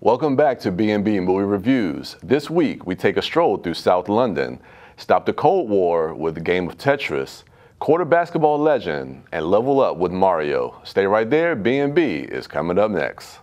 Welcome back to B&B Movie Reviews. This week, we take a stroll through South London, stop the Cold War with the game of Tetris, quarter basketball legend, and level up with Mario. Stay right there, B&B is coming up next.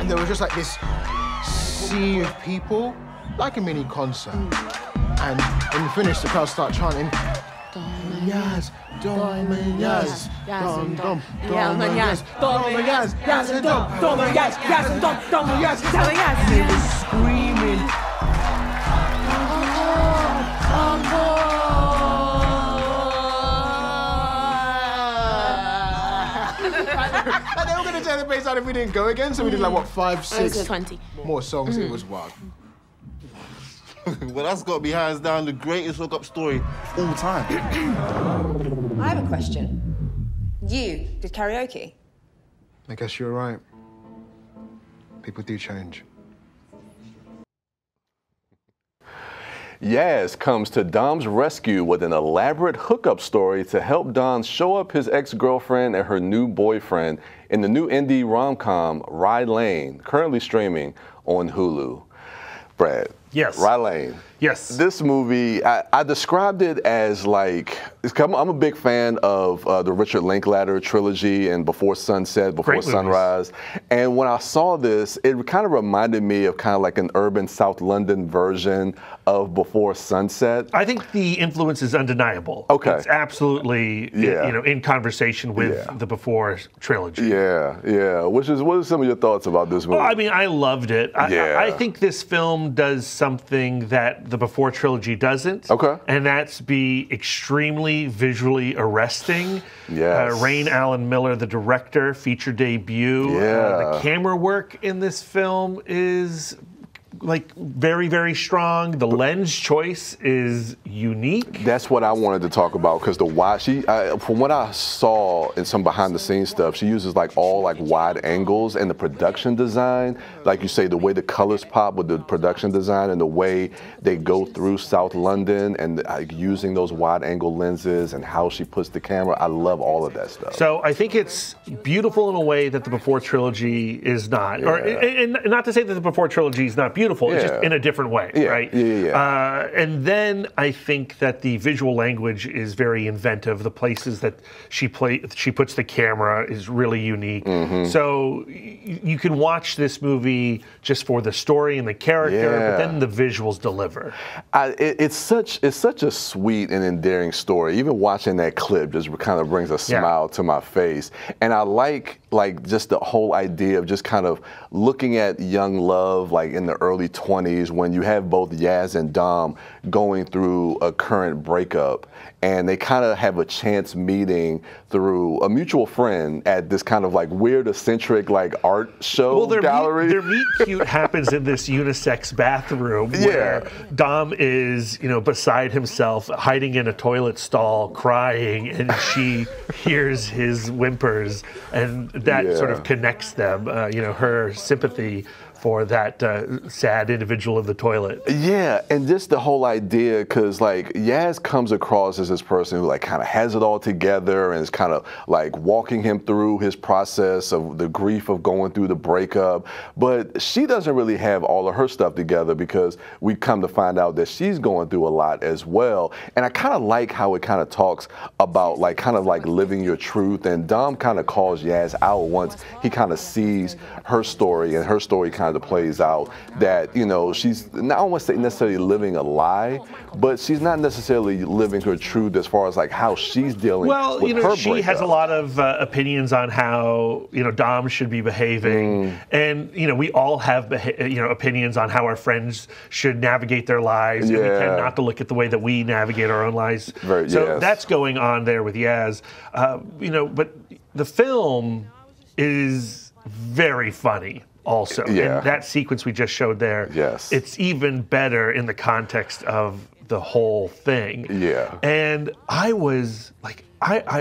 There was just like this sea of people, like a mini concert. And when we finished, the crowd started chanting, Dominguez, Dominguez, Dom, Dom, Dominguez, Dominguez, Yaz and Dom, Dominguez, Yaz and Dom, Dominguez, Dominguez. They were screaming. And they were going to tear the bass out if we didn't go again, so we did like, what, 5, 6 20 more songs. It was wild. Well, that's got to be hands down the greatest hookup story of all time. I have a question. You did karaoke? I guess you're right. People do change. Yaz comes to Dom's rescue with an elaborate hookup story to help Dom show up his ex-girlfriend and her new boyfriend in the new indie rom-com Rye Lane, currently streaming on Hulu. Brad. Yes. Rye Lane. Yes. This movie, I described it as like, I'm a big fan of the Richard Linklater trilogy and Before Sunset, Before Sunrise. And when I saw this, it kind of reminded me of kind of like an urban South London version of Before Sunset. I think the influence is undeniable. Okay. It's absolutely, in conversation with the Before trilogy. Yeah. What are some of your thoughts about this movie? Well, I mean, I loved it. I think this film does something that the Before trilogy doesn't. Okay. And that's be extremely visually arresting. Yes. Rain Allen Miller, the director, feature debut. The camera work in this film is like very, very strong. The lens choice is unique. That's what I wanted to talk about because from what I saw in some behind the scenes stuff, she uses like all like wide angles, and the production design, like you say, the way the colors pop with the production design and the way they go through South London and using those wide angle lenses and how she puts the camera. I love all of that stuff. So I think it's beautiful in a way that the Before trilogy is not. And not to say that the Before trilogy is not beautiful. It's just in a different way, right? And then I think that the visual language is very inventive. The places that she puts the camera is really unique. So you can watch this movie just for the story and the character, but then the visuals deliver. It's such a sweet and endearing story. Even watching that clip just kind of brings a smile to my face. And I like just the whole idea of just kind of looking at young love like in the early 20s when you have both Yaz and Dom going through a current breakup, and they kind of have a chance meeting through a mutual friend at this kind of like weird eccentric like art show gallery. Their meet cute happens in this unisex bathroom where Dom is, beside himself, hiding in a toilet stall, crying, and she hears his whimpers, and that sort of connects them. Her sympathy for that sad individual of the toilet. Yeah, and just the whole idea, because like Yaz comes across as this person who like kind of has it all together and is kind of like walking him through his process of the grief of going through the breakup, but she doesn't really have all of her stuff together because we come to find out that she's going through a lot as well. And I kind of like how it kind of talks about like kind of like living your truth, and Dom kind of calls Yaz out once he kind of sees her story, and her story kind of plays out that, she's not, I won't say necessarily living a lie, but she's not necessarily living her truth as far as like how she's dealing with her she breakup. has a lot of opinions on how, Dom should be behaving. And, we all have, opinions on how our friends should navigate their lives. And we tend not to look at the way that we navigate our own lives. That's going on there with Yaz. But the film is very funny also. Yeah. And that sequence we just showed there, yes, it's even better in the context of the whole thing. Yeah. And I was like,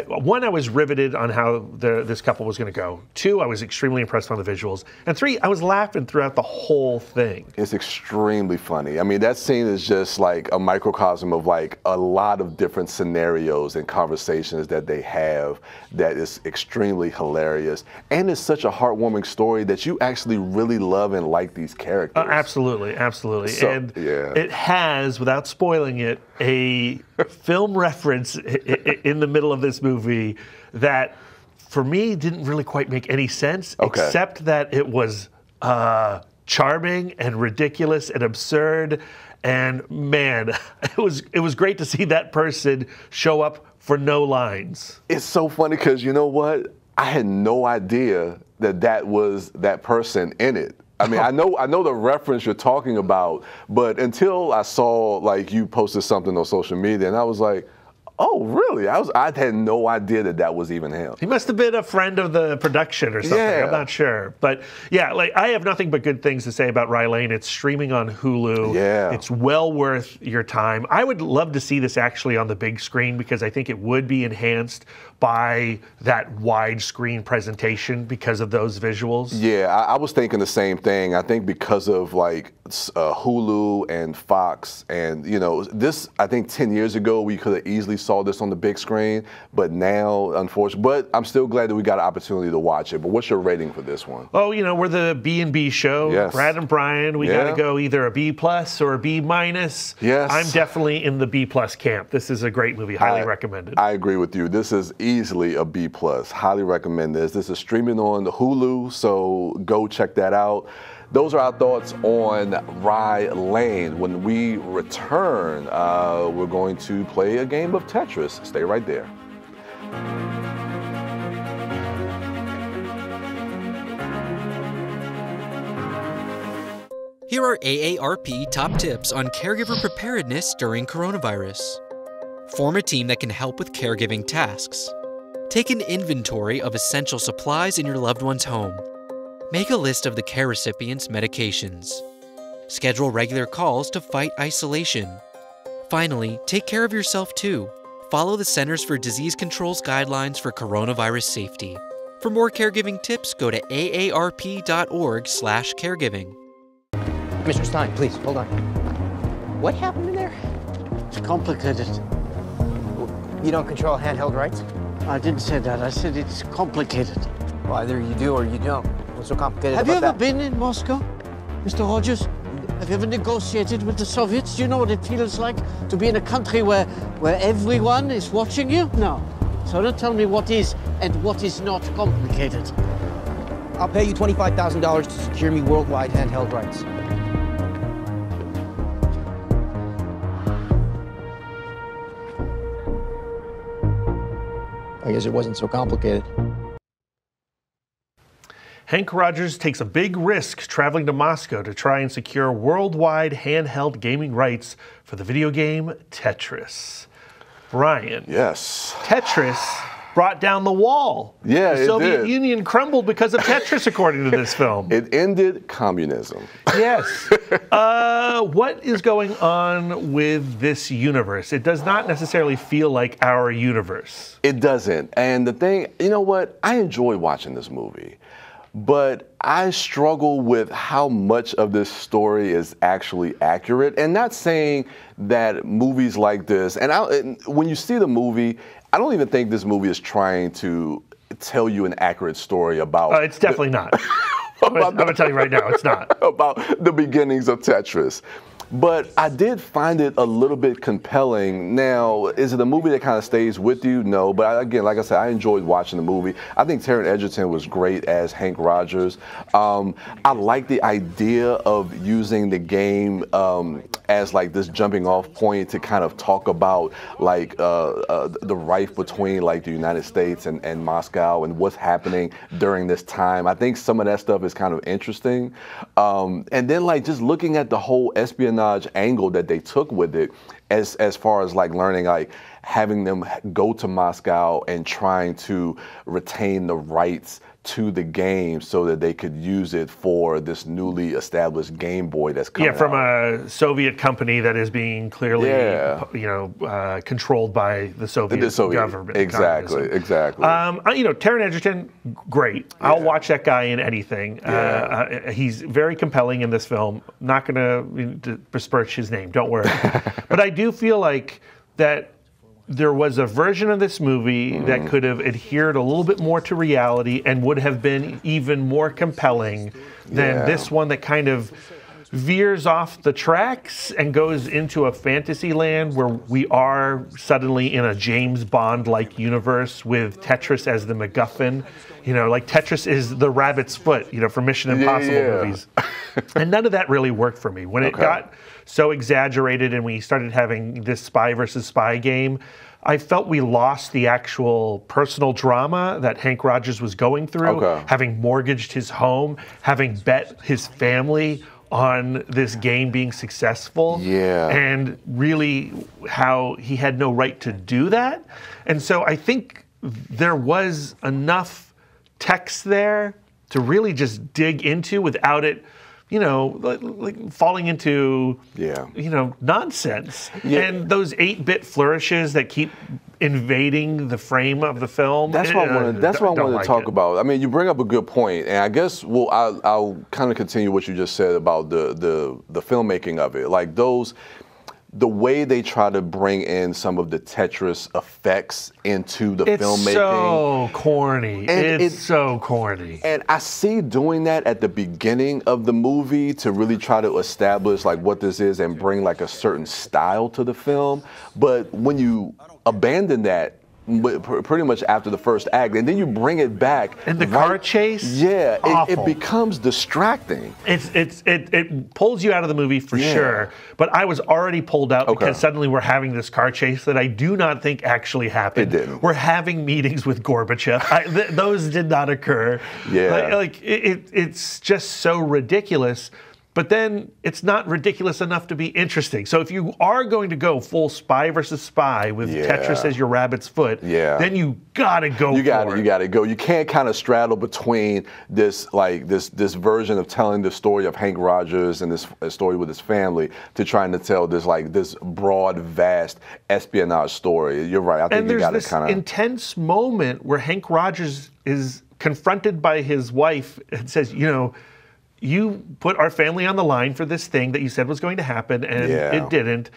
one, I was riveted on how this couple was going to go. Two, I was extremely impressed on the visuals. And three, I was laughing throughout the whole thing. It's extremely funny. I mean, that scene is just like a microcosm of like a lot of different scenarios and conversations that they have that is extremely hilarious. And it's such a heartwarming story that you actually really love and like these characters. Absolutely, absolutely. So, and it has, without spoiling it, a film reference in the middle of this movie that, for me, didn't really quite make any sense, except that it was charming and ridiculous and absurd. And man, it was great to see that person show up for no lines. It's so funny because you know what? I had no idea that was that person in it. I mean, I know the reference you're talking about, but until I saw like you posted something on social media, and I was like, oh, really? I had no idea that was even him. He must have been a friend of the production or something. Yeah. I'm not sure. But yeah, like I have nothing but good things to say about Rye Lane. It's streaming on Hulu. Yeah. It's well worth your time. I would love to see this actually on the big screen because I think it would be enhanced by that widescreen presentation because of those visuals. Yeah, I was thinking the same thing. I think because of like Hulu and Fox and, you know, this, I think 10 years ago we could have easily saw this on the big screen, but now, unfortunately, but I'm still glad that we got an opportunity to watch it. But what's your rating for this one? Oh, you know, we're the B&B show. Yes. Brad and Brian, we got to go either a B+ or a B-. Yes. I'm definitely in the B+ camp. This is a great movie, highly recommended. I agree with you. This is easily a B+. Highly recommend this. This is streaming on the Hulu, so go check that out. Those are our thoughts on Rye Lane. When we return, we're going to play a game of Tetris. Stay right there. Here are AARP top tips on caregiver preparedness during coronavirus. Form a team that can help with caregiving tasks. Take an inventory of essential supplies in your loved one's home. Make a list of the care recipient's medications. Schedule regular calls to fight isolation. Finally, take care of yourself too. Follow the Centers for Disease Control's guidelines for coronavirus safety. For more caregiving tips, go to aarp.org/caregiving. Mr. Stein, please, hold on. What happened in there? It's complicated. You don't control handheld rights? I didn't say that. I said it's complicated. Well, either you do or you don't. What's so complicated about that? Have you ever been in Moscow, Mr. Rogers? Have you ever negotiated with the Soviets? Do you know what it feels like to be in a country where everyone is watching you? No. So don't tell me what is and what is not complicated. I'll pay you $25,000 to secure me worldwide handheld rights. I guess it wasn't so complicated. Hank Rogers takes a big risk traveling to Moscow to try and secure worldwide handheld gaming rights for the video game Tetris. Brian. Yes. Tetris brought down the wall. Yeah, the Soviet Union crumbled because of Tetris, according to this film. It ended communism. Yes. What is going on with this universe? It does not necessarily feel like our universe. It doesn't. And the thing, you know what? I enjoy watching this movie, but I struggle with how much of this story is actually accurate. And not saying that movies like this, and when you see the movie, I don't even think this movie is trying to tell you an accurate story about... it's definitely not. I'm going to tell you right now, it's not. About the beginnings of Tetris. But I did find it a little bit compelling. Now, is it a movie that kind of stays with you? No, but again, like I said, I enjoyed watching the movie. I think Taron Egerton was great as Hank Rogers. I like the idea of using the game as like this jumping off point to kind of talk about like the rift between like the United States and Moscow and what's happening during this time. I think some of that stuff is kind of interesting. And then like just looking at the whole espionage angle that they took with it, as far as like learning, like having them go to Moscow and trying to retain the rights to the game so that they could use it for this newly established Game Boy that's coming from out. a Soviet company that is being clearly, controlled by the Soviet government. Exactly, exactly. Taron Egerton, great. Yeah. I'll watch that guy in anything. He's very compelling in this film. Not going to besmirch his name, don't worry. But I do feel like that there was a version of this movie that could have adhered a little bit more to reality and would have been even more compelling than this one that kind of veers off the tracks and goes into a fantasy land where we are suddenly in a James Bond-like universe with Tetris as the MacGuffin. Like Tetris is the rabbit's foot, for Mission Impossible movies. And none of that really worked for me. When it got so exaggerated and we started having this spy versus spy game, I felt we lost the actual personal drama that Hank Rogers was going through, having mortgaged his home, having bet his family on this game being successful, and really how he had no right to do that. And so I think there was enough text there to really just dig into without it, like falling into, nonsense. And those 8-bit flourishes that keep invading the frame of the film. That's what I wanted to talk about. I mean, you bring up a good point, and I guess I'll kind of continue what you just said about the filmmaking of it. Like the way they try to bring in some of the Tetris effects into the filmmaking. It's so corny. It's so corny. And I see doing that at the beginning of the movie to really try to establish like what this is and bring like a certain style to the film. But when you abandon that pretty much after the first act, and then you bring it back. And the car chase? Yeah, it becomes distracting. It pulls you out of the movie for sure, but I was already pulled out because suddenly we're having this car chase that I do not think actually happened. It didn't. We're having meetings with Gorbachev. Those did not occur. Yeah. It's just so ridiculous. But then it's not ridiculous enough to be interesting. So if you are going to go full spy versus spy with Tetris as your rabbit's foot, then you gotta go. You gotta go. You can't kind of straddle between this version of telling the story of Hank Rogers and this story with his family to trying to tell this broad, vast espionage story. You're right. I think you gotta kind of intense moment where Hank Rogers is confronted by his wife and says, you put our family on the line for this thing that you said was going to happen, and it didn't.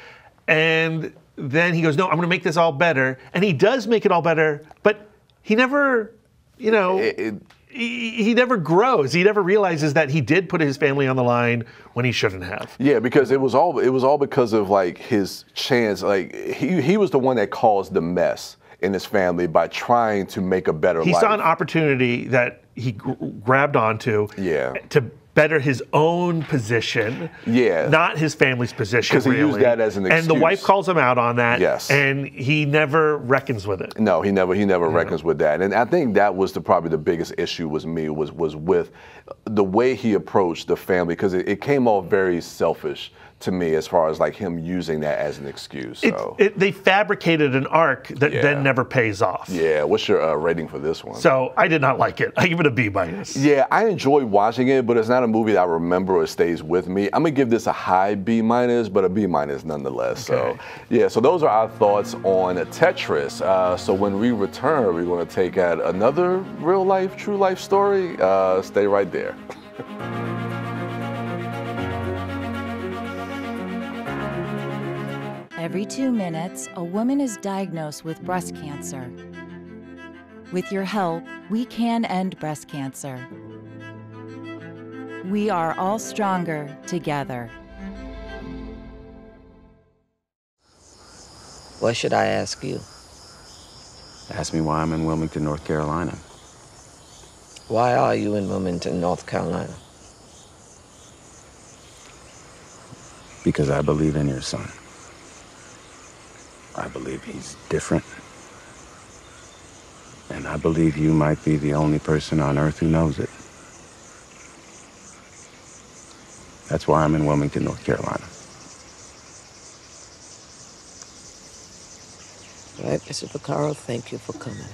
And then he goes, no, I'm going to make this all better. And he does make it all better, but he never, he never grows. He never realizes that he did put his family on the line when he shouldn't have. Yeah, because it was all because of his chance. He was the one that caused the mess in his family by trying to make a better life. He saw an opportunity that he grabbed onto to better his own position, not his family's position. Because he used that as an excuse. And the wife calls him out on that. Yes. And he never reckons with it. No, he never reckons with that. And I think that was probably the biggest issue was with the way he approached the family, because it came off very selfish to me as far as him using that as an excuse. So they fabricated an arc that then never pays off. Yeah, what's your rating for this one? So I did not like it. I give it a B-. Yeah, I enjoyed watching it, but it's not a movie that I remember or stays with me. I'm gonna give this a high B-, but a B- nonetheless. Okay. So those are our thoughts on Tetris. So when we return, we're gonna take out another real life, true life story. Stay right there. Every 2 minutes, a woman is diagnosed with breast cancer. With your help, we can end breast cancer. We are all stronger together. What should I ask you? Ask me why I'm in Wilmington, North Carolina. Why are you in Wilmington, North Carolina? Because I believe in your son. I believe he's different. And I believe you might be the only person on earth who knows it. That's why I'm in Wilmington, North Carolina. All right, Mr. Vaccaro, thank you for coming.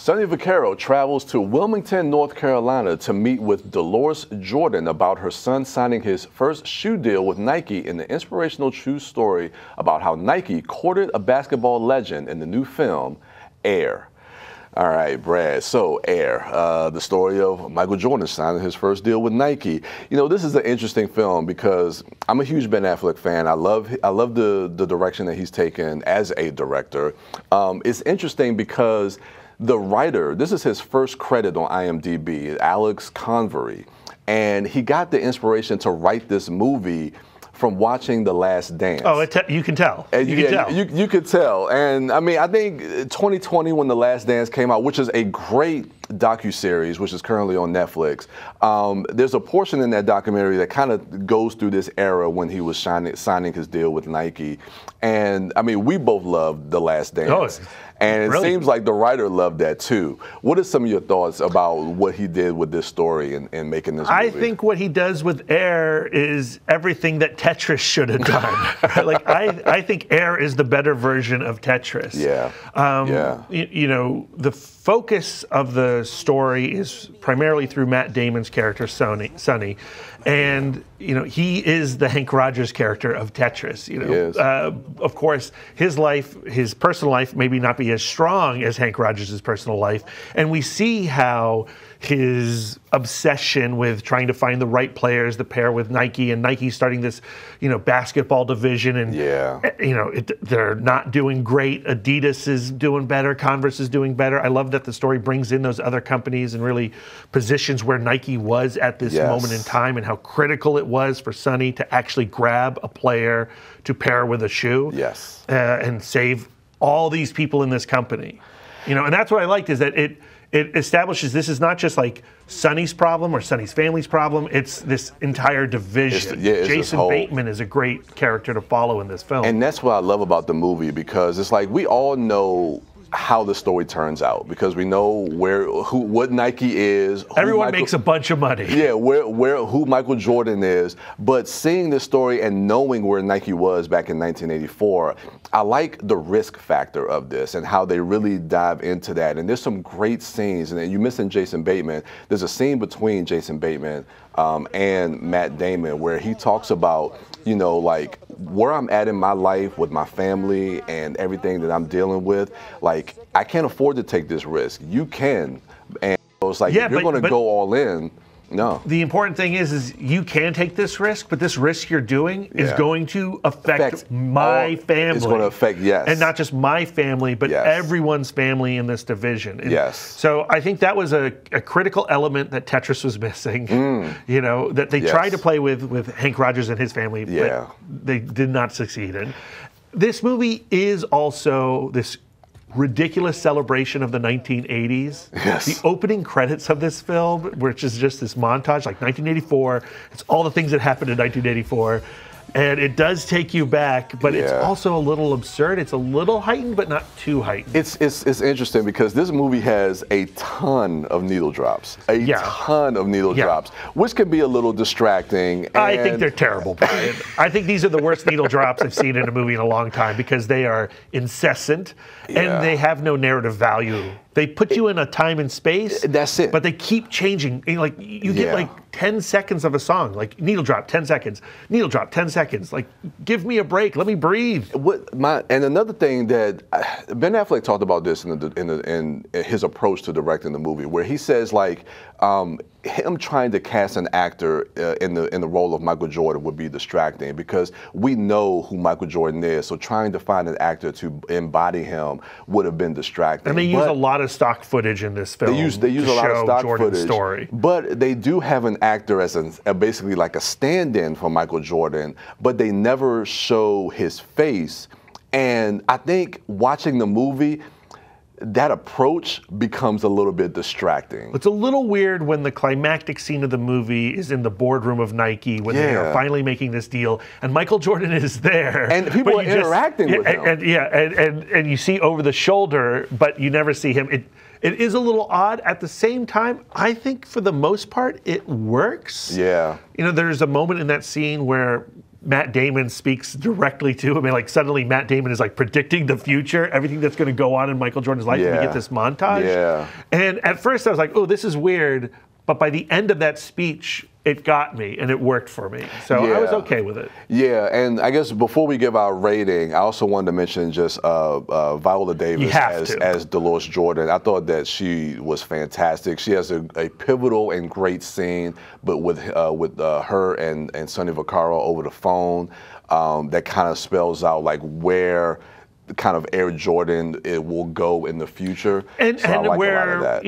Sonny Vaccaro travels to Wilmington, North Carolina to meet with Dolores Jordan about her son signing his first shoe deal with Nike in the inspirational true story about how Nike courted a basketball legend in the new film, Air. All right, Brad. So, Air, the story of Michael Jordan signing his first deal with Nike. You know, this is an interesting film because I'm a huge Ben Affleck fan. I love the direction that he's taken as a director. It's interesting because the writer, this is his first credit on IMDb, Alex Convery, and he got the inspiration to write this movie from watching The Last Dance. Oh, you can tell. You could tell. And I mean, I think 2020 when The Last Dance came out, which is a great docuseries, which is currently on Netflix, there's a portion in that documentary that kind of goes through this era when he was signing his deal with Nike. And I mean, we both loved The Last Dance. Oh, and it seems like the writer loved that too. What are some of your thoughts about what he did with this story and making this movie? I think what he does with Air is everything that Tetris should have done. Like I think Air is the better version of Tetris. Yeah. You know, the focus of the story is primarily through Matt Damon's character, Sonny. And, you know, he is the Hank Rogers character of Tetris. You know, of course, his personal life, maybe not be as strong as Hank Rogers' personal life. And we see how his obsession with trying to find the right players to pair with Nike, and Nike starting this, you know, basketball division, and you know, they're not doing great. Adidas is doing better, Converse is doing better. I love that the story brings in those other companies and really positions where Nike was at this moment in time, and how critical it was for Sonny to actually grab a player to pair with a shoe, and save all these people in this company. You know, and that's what I liked, is that it establishes this is not just like Sonny's problem or Sonny's family's problem. It's this entire division. Jason Bateman is a great character to follow in this film. And that's what I love about the movie, because it's like we all know how the story turns out, because we know what Nike is. Everyone makes a bunch of money. Yeah, who Michael Jordan is. But seeing this story and knowing where Nike was back in 1984, I like the risk factor of this and how they really dive into that. And there's some great scenes. And you mentioned Jason Bateman. There's a scene between Jason Bateman and Matt Damon where he talks about, you know, like where I'm at in my life with my family and everything that I'm dealing with. Like, I can't afford to take this risk. You can. And it's like, if you're going to go all in, no. The important thing is you can take this risk, but this risk you're doing is going to affect my family. It's going to affect, and not just my family, but everyone's family in this division. And so I think that was a critical element that Tetris was missing. You know, that they tried to play with Hank Rogers and his family, but they did not succeed in. This movie is also this ridiculous celebration of the 1980s. The opening credits of this film, which is just this montage, like 1984, it's all the things that happened in 1984. And it does take you back, but it's also a little absurd. It's a little heightened, but not too heightened. It's interesting because this movie has a ton of needle drops. A ton of needle drops, which can be a little distracting. I think they're terrible, Brian. I think these are the worst needle drops I've seen in a movie in a long time, because they are incessant and they have no narrative value. They put you in a time and space. That's it. But they keep changing. Like, you get like 10 seconds of a song, like needle drop, 10 seconds, needle drop, 10 seconds. Like, give me a break. Let me breathe. And another thing that Ben Affleck talked about this in his approach to directing the movie, where he says like him trying to cast an actor in the role of Michael Jordan would be distracting, because we know who Michael Jordan is. So trying to find an actor to embody him would have been distracting. And they use a lot of stock footage in this film. They use a lot of stock Jordan's footage. Story. But they do have an actor as basically like a stand-in for Michael Jordan, but they never show his face. And I think watching the movie, that approach becomes a little bit distracting. It's a little weird when the climactic scene of the movie is in the boardroom of Nike when they are finally making this deal, and Michael Jordan is there. And people are interacting with him. And you see over the shoulder, but you never see him. It is a little odd. At the same time, I think for the most part, it works. Yeah. You know, there's a moment in that scene where Matt Damon speaks directly to him, and like suddenly Matt Damon is like predicting the future, everything that's going to go on in Michael Jordan's life, and we get this montage. Yeah. And at first I was like, oh, this is weird, but by the end of that speech, it got me and it worked for me. So I was okay with it. Yeah, and I guess before we give our rating, I also wanted to mention just Viola Davis as Dolores Jordan. I thought that she was fantastic. She has a pivotal and great scene, but with her and Sonny Vaccaro over the phone, that kind of spells out like where kind of Air Jordan it will go in the future, and where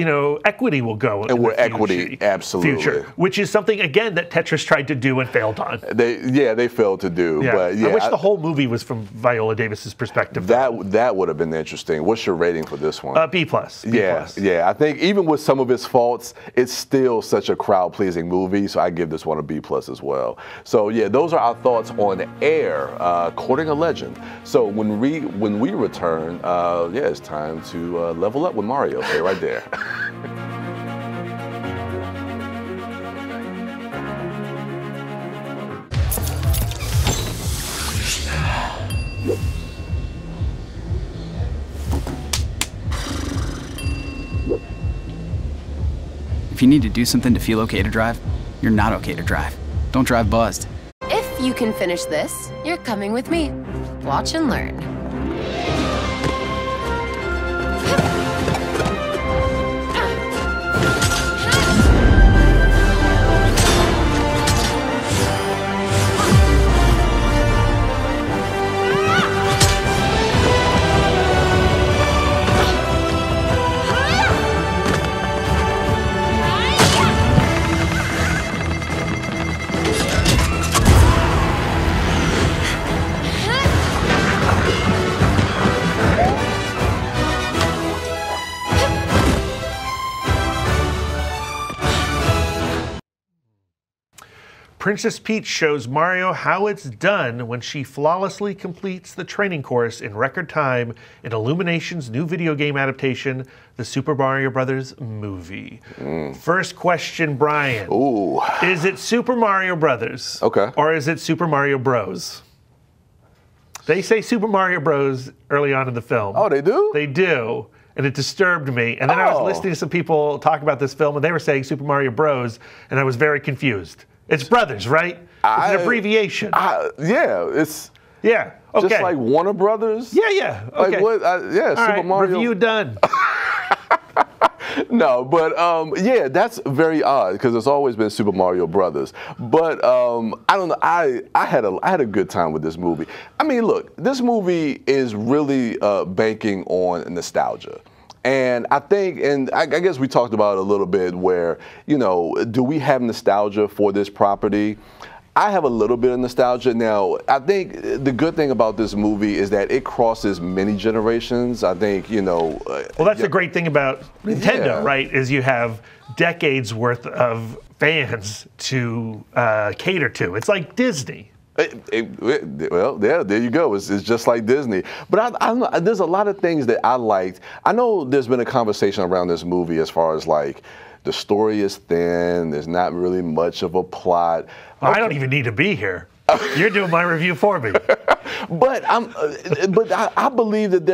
equity will go, and where equity future, which is something again that Tetris tried to do and failed on. They failed to do. Yeah. But I wish the whole movie was from Viola Davis's perspective. That would have been interesting. What's your rating for this one? B+. Yeah. I think even with some of its faults, it's still such a crowd pleasing movie. So I give this one a B+ as well. So yeah, those are our thoughts on Air, Courting a Legend. So when we return, it's time to level up with Mario. Stay right there. If you need to do something to feel okay to drive, you're not okay to drive. Don't drive buzzed. If you can finish this, you're coming with me. Watch and learn. Princess Peach shows Mario how it's done when she flawlessly completes the training course in record time in Illumination's new video game adaptation, the Super Mario Bros. Movie. First question, Brian. Ooh. Is it Super Mario Brothers? Okay. Or is it Super Mario Bros? They say Super Mario Bros. Early on in the film. Oh, they do? They do. And it disturbed me. And then I was listening to some people talk about this film, and they were saying Super Mario Bros., and I was very confused. It's brothers, right? It's an abbreviation. It's okay. Just like Warner Brothers. Yeah. Okay. Like what? Super Mario. Review done. No, but that's very odd because it's always been Super Mario Brothers. But I don't know. I had a good time with this movie. I mean, look, this movie is really banking on nostalgia. And I think, and I guess we talked about it a little bit where, do we have nostalgia for this property? I have a little bit of nostalgia. Now, I think the good thing about this movie is that it crosses many generations. I think, well, that's the great thing about Nintendo, right, is you have decades worth of fans to cater to. It's like Disney. Well, there you go. It's just like Disney. But there's a lot of things that I liked. I know there's been a conversation around this movie as far as like the story is thin. There's not really much of a plot. I don't even need to be here. You're doing my review for me. But I believe that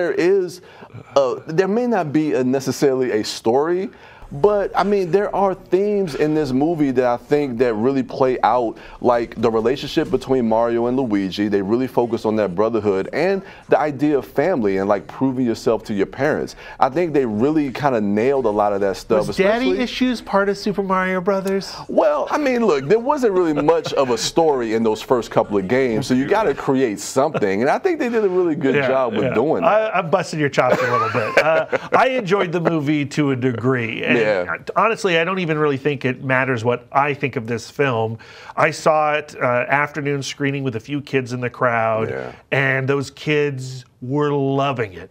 there may not be necessarily a story. But, I mean, there are themes in this movie that I think that really play out, like the relationship between Mario and Luigi. They really focus on that brotherhood and the idea of family and, like, proving yourself to your parents. I think they really kind of nailed a lot of that stuff. Was daddy issues part of Super Mario Brothers? Well, I mean, look, there wasn't really much of a story in those first couple of games, so you got to create something. And I think they did a really good job with doing that. I'm busting your chops a little bit. I enjoyed the movie to a degree. And honestly, I don't even really think it matters what I think of this film. I saw it afternoon screening with a few kids in the crowd, and those kids were loving it.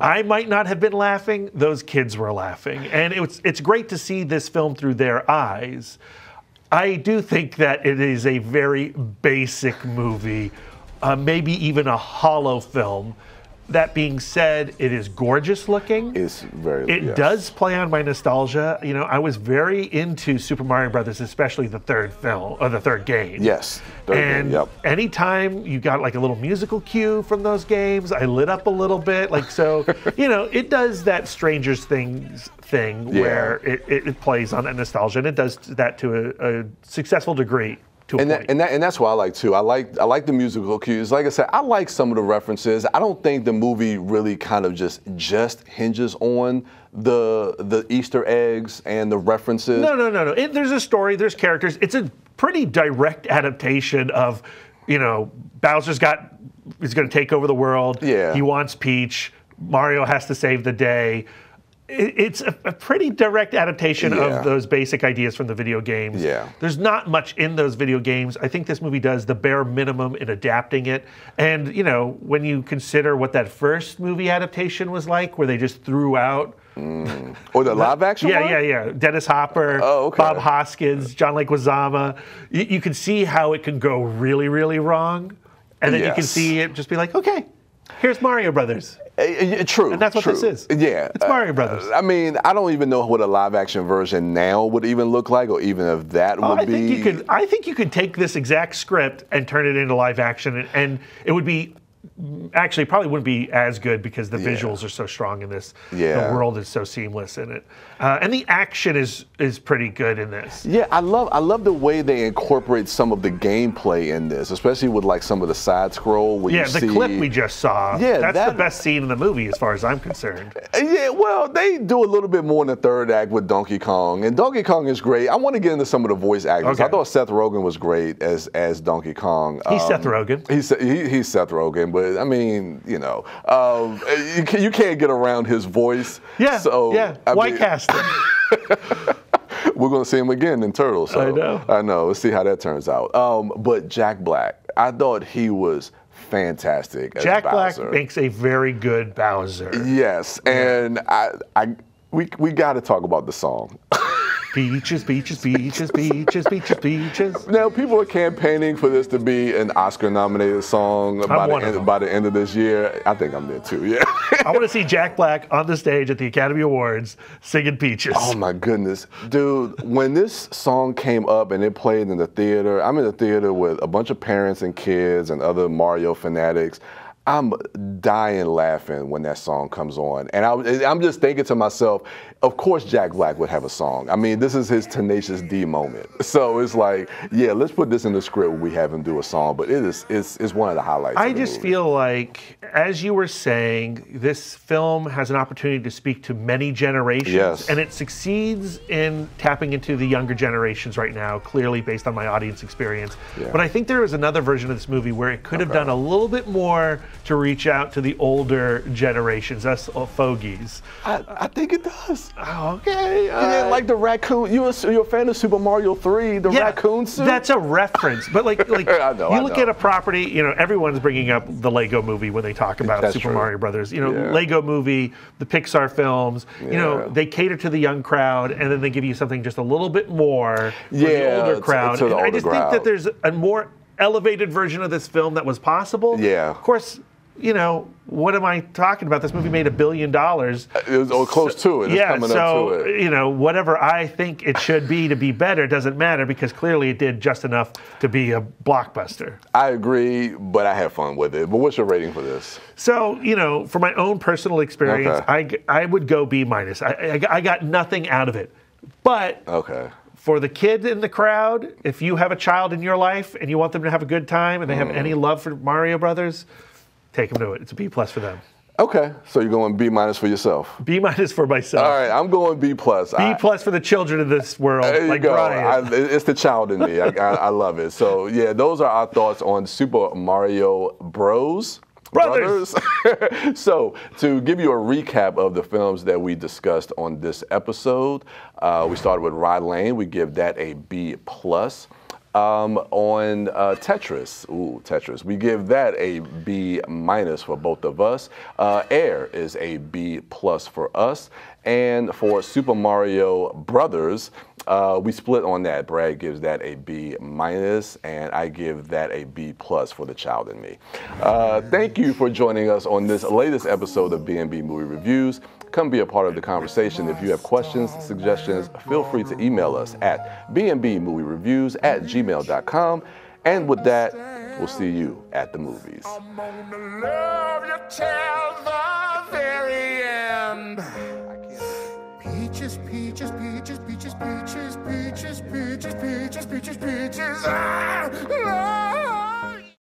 I might not have been laughing. Those kids were laughing. And it's great to see this film through their eyes. I do think that it is a very basic movie, maybe even a hollow film. That being said, it is gorgeous looking. It's very. It does play on my nostalgia. You know, I was very into Super Mario Brothers, especially the third film or the third game. Yes. And anytime you got like a little musical cue from those games, I lit up a little bit. Like so, you know, it does that Stranger Things thing where it plays on that nostalgia, and it does that to a successful degree. And that's what I like too. I like the musical cues. Like I said, I like some of the references. I don't think the movie really kind of just hinges on the Easter eggs and the references. No. There's a story. There's characters. It's a pretty direct adaptation of, you know, Bowser's is going to take over the world. Yeah. He wants Peach. Mario has to save the day. It's a pretty direct adaptation of those basic ideas from the video games. Yeah. There's not much in those video games. I think this movie does the bare minimum in adapting it. And, you know, when you consider what that first movie adaptation was like, where they just threw out... Or the live action one? Yeah. Dennis Hopper, Bob Hoskins, John Leguizamo. You can see how it can go really, really wrong. And then you can see it just be like, okay, here's Mario Brothers. True. And that's what this is. Yeah. It's Mario Brothers. I mean, I don't even know what a live action version now would even look like, or even if that would be. I think you could take this exact script and turn it into live action, and it would be. Actually, probably wouldn't be as good because the visuals are so strong in this. Yeah. The world is so seamless in it, and the action is pretty good in this. Yeah, I love the way they incorporate some of the gameplay in this, especially with like some of the side scroll. Where the clip we just saw. Yeah, that's the best scene in the movie as far as I'm concerned. Yeah, well, they do a little bit more in the third act with Donkey Kong, and Donkey Kong is great. I want to get into some of the voice actors. Okay. I thought Seth Rogen was great as Donkey Kong. He's Seth Rogen. He's Seth Rogen. But I mean, you know, you can't get around his voice. Yeah. So why cast him? We're gonna see him again in Turtles. So I know. Let's see how that turns out. But Jack Black, I thought he was fantastic as Jack Bowser. Black makes a very good Bowser. Yes, and we got to talk about the song. Peaches, peaches, peaches, peaches, peaches, peaches. Now, people are campaigning for this to be an Oscar-nominated song by the end of this year. I think I'm there too, yeah. I want to see Jack Black on the stage at the Academy Awards singing Peaches. Oh, my goodness. Dude, when this song came up and it played in the theater, I'm in the theater with a bunch of parents and kids and other Mario fanatics. I'm dying laughing when that song comes on. And I'm just thinking to myself, of course Jack Black would have a song. I mean, this is his Tenacious D moment. So it's like, yeah, let's put this in the script when we have him do a song. But it's one of the highlights I of the just movie. feel like, as you were saying, this film has an opportunity to speak to many generations. Yes. And it succeeds in tapping into the younger generations right now, clearly based on my audience experience. Yeah. But I think there is another version of this movie where it could have done a little bit more to reach out to the older generations, us fogies. I think it does. Oh, okay. You didn't like the raccoon. You're a fan of Super Mario 3, the raccoon suit? That's a reference. But like I know. Look at a property, you know, everyone's bringing up the Lego movie when they talk about Super Mario Brothers. You know, Lego movie, the Pixar films, you know, they cater to the young crowd and then they give you something just a little bit more for the older crowd. To the older I just think that there's a more elevated version of this film that was possible. Yeah. Of course, you know, what am I talking about? This movie made $1 billion. It was close to it. It's coming up to it. You know, whatever I think it should be to be better doesn't matter because clearly it did just enough to be a blockbuster. I agree, but I had fun with it. But what's your rating for this? So, you know, for my own personal experience, I would go B-. I got nothing out of it. But for the kid in the crowd, if you have a child in your life and you want them to have a good time and they have any love for Mario Brothers, take them to it. It's a B+ for them. Okay, so you're going B- for yourself. B- for myself. All right, I'm going B+. B+ for the children of this world. There you like go. Brian. It's the child in me. I love it. So yeah, those are our thoughts on Super Mario Bros. Brothers. So to give you a recap of the films that we discussed on this episode, we started with Ride Lane. We give that a B+. On Tetris, we give that a B- for both of us. Air is a B+ for us. And for Super Mario Brothers, We split on that. Brad gives that a B-, and I give that a B+ for The Child in Me. Thank you for joining us on this latest episode of B&B Movie Reviews. Come be a part of the conversation. If you have questions, suggestions, feel free to email us at bnbmoviereviews@gmail.com. And with that, we'll see you at the movies. I'm gonna love you till the very end. Peaches, peaches, peaches, peaches, peaches, peaches, peaches, peaches, peaches, peaches.